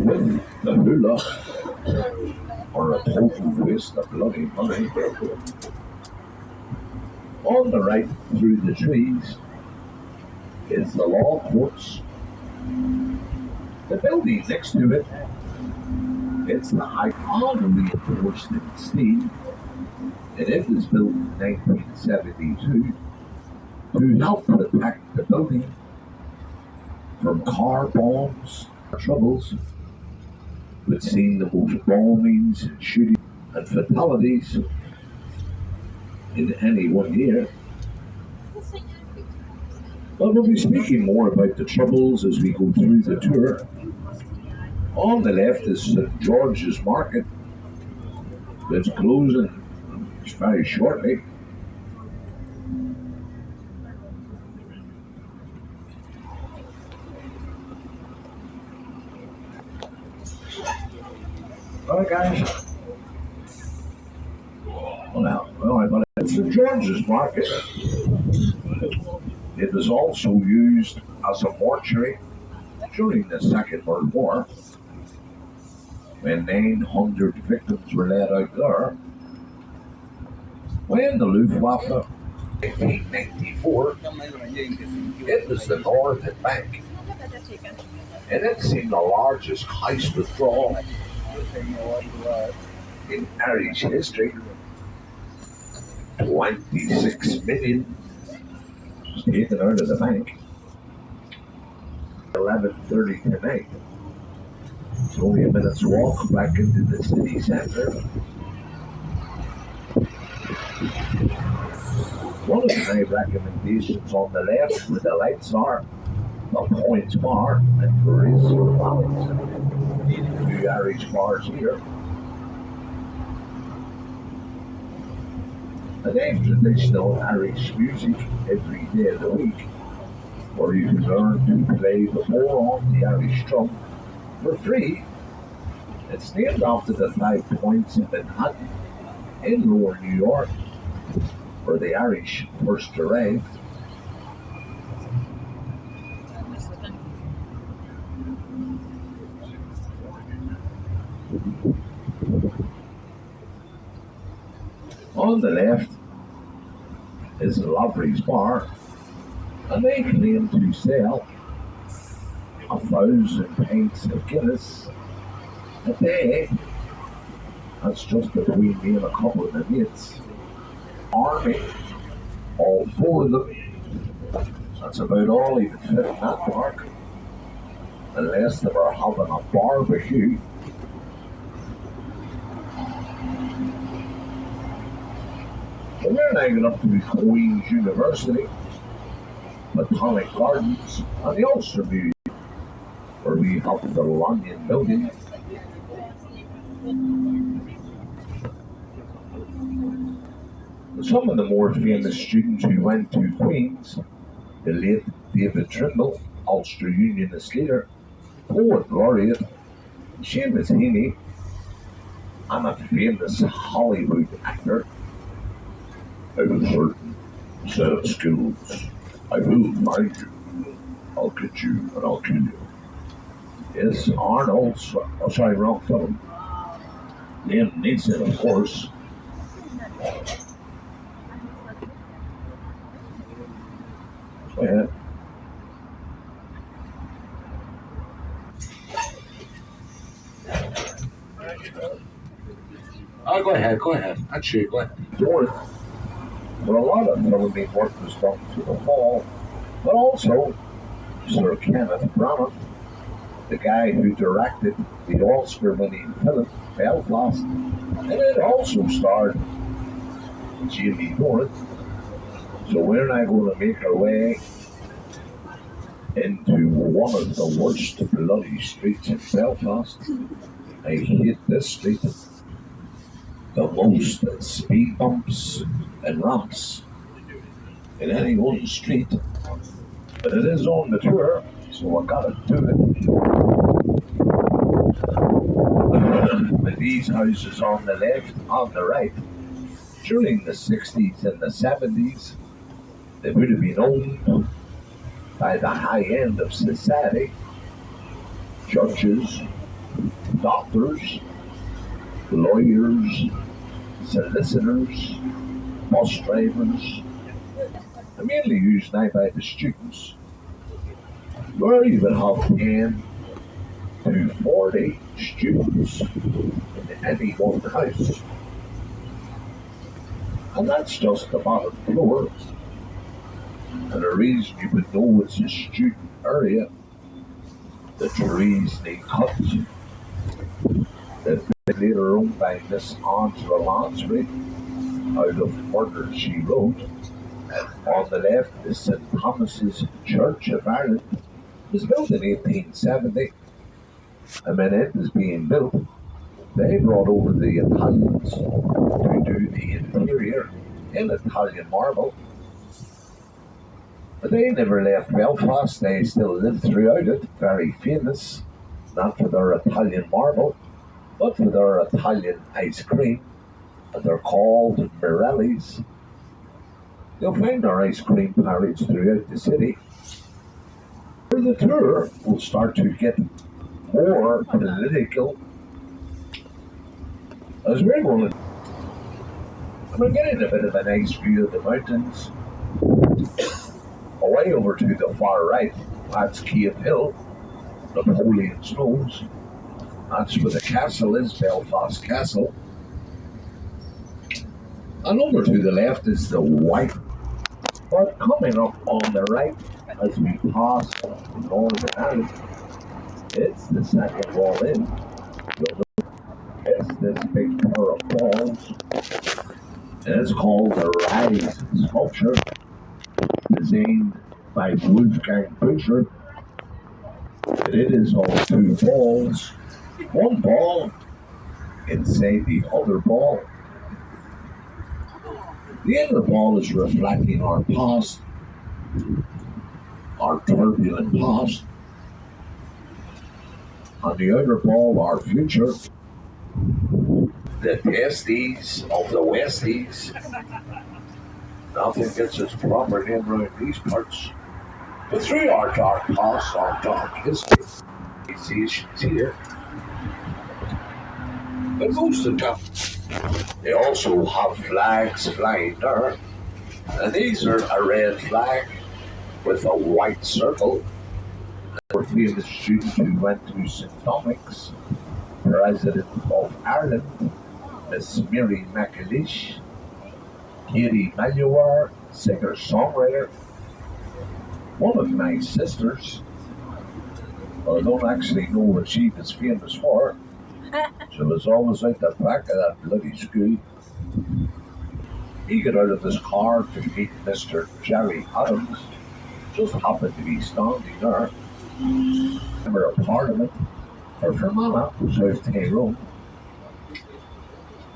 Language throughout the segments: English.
with the hula or a total waste of bloody money. On the right through the trees is the law courts. The building next to it, it's the high all reinforced in steel, and it was built in 1972 to help protect the building from car bombs, troubles. We've seen the most bombings, shootings, and fatalities in any one year. But we'll be speaking more about the troubles as we go through the tour. On the left is St. George's Market. That's closing very shortly. Alright guys. Well, it's St. George's Market. It was also used as a mortuary during the Second World War, when 900 victims were laid out there. When the Luftwaffe in 1994, it was the Northern Bank, and it seen the largest heist withdrawal in Irish history. 26 million was taken out of the bank. 11:30 tonight. It's only a minute's walk back into the city centre. One of my recommendations on the left where the lights are, the Points Bar and Parisian Valleys. Two Irish bars here. And they have traditional Irish music every day of the week, where you can learn to play the four on the Irish drum for free. It's named after the 5 points in Manhattan, in Lower New York, where the Irish first arrived. On the left is Lavery's Bar, and they claim to sell 1,000 pints of Guinness a day. That's just between me and a couple of the mates. Army, all 4 of them. That's about all you can fit in that park, unless they were having a barbecue. So we're now going up to Queen's University, Botanic Gardens, and the Ulster Museum, where we have the Lanyon Building. Some of the more famous students who went to Queen's, the late David Trimble, Ulster Unionist leader, poet laureate, Seamus Heaney, and a famous Hollywood actor. I have a certain set of skills. I will find you. I'll get you and I'll kill you. Yes, Arnold, sorry, wrong film. Liam Neeson, of course. Go ahead. Oh, go ahead. Actually, go ahead. North, where a lot of filming work was done through the fall, but also Sir Kenneth Branagh, the guy who directed the Oscar-winning film Belfast, and it also starred Jamie Dornan. So we're now going to make our way into one of the worst bloody streets in Belfast. I hate this street. The most speed bumps and ramps in any one street. But it is on the tour, so I gotta do it. With these houses on the left, on the right, during the 60s and the 70s, they would have been owned by the high end of society, judges, Doctors, lawyers, solicitors, bus drivers, are mainly used now by the students, where you would have 10 to 40 students in any one house. And that's just the bottom floor. And the reason you would know it's a student area, the trees need cut. That later owned by Miss Angela Lansbury out of Murder She Wrote. On the left is St Thomas's Church of Ireland. It was built in 1870, and when it was being built, they brought over the Italians to do the interior in Italian marble. But they never left Belfast, they still lived throughout it, very famous, not for their Italian marble, but for their Italian ice cream, and they're called Morelli's. You'll find our ice cream parades throughout the city. For the tour will start to get more political as we're going. And we're getting a bit of a nice view of the mountains. Away over to the far right, that's Cave Hill, Napoleon's Nose. That's where the castle is, Belfast Castle. And over to the left is the White. But coming up on the right, as we pass Northern Ireland, it's the second wall in. It's this big pair of falls. And it's called the Rise Sculpture, designed by Wolfgang Butcher. And it is on two balls. One ball inside the other ball. The inner ball is reflecting our past, our turbulent past. On the outer ball, our future. The testes of the Westies. Nothing gets its proper name around these parts. But through our dark past, our dark history, it's here. But most of the time, they also have flags flying there. And these are a red flag with a white circle. Our famous student who went to St Thomas, President of Ireland, Miss Mary McAleish, Katie Maluar, singer-songwriter, one of my sisters. I don't actually know what she was famous for. She was always out the back of that bloody school. He got out of his car to meet Mr. Jerry Adams. Just happened to be standing there. Member of Parliament for Fermanagh, South Tyrone.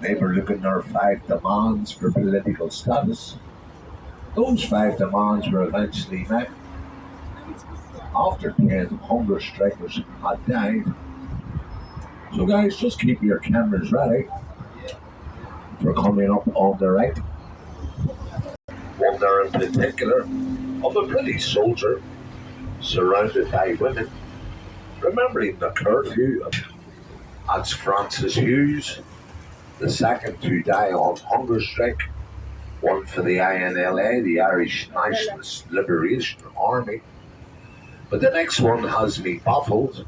They were looking at their 5 demands for political status. Those 5 demands were eventually met. After 10 hunger strikers had died. So guys, just keep your cameras ready for coming up on the right. One there in particular of a British soldier surrounded by women, remembering the curfew. That's Francis Hughes, the second to die on hunger strike, one for the INLA, the Irish Nationalist Liberation Army. But the next one has me baffled.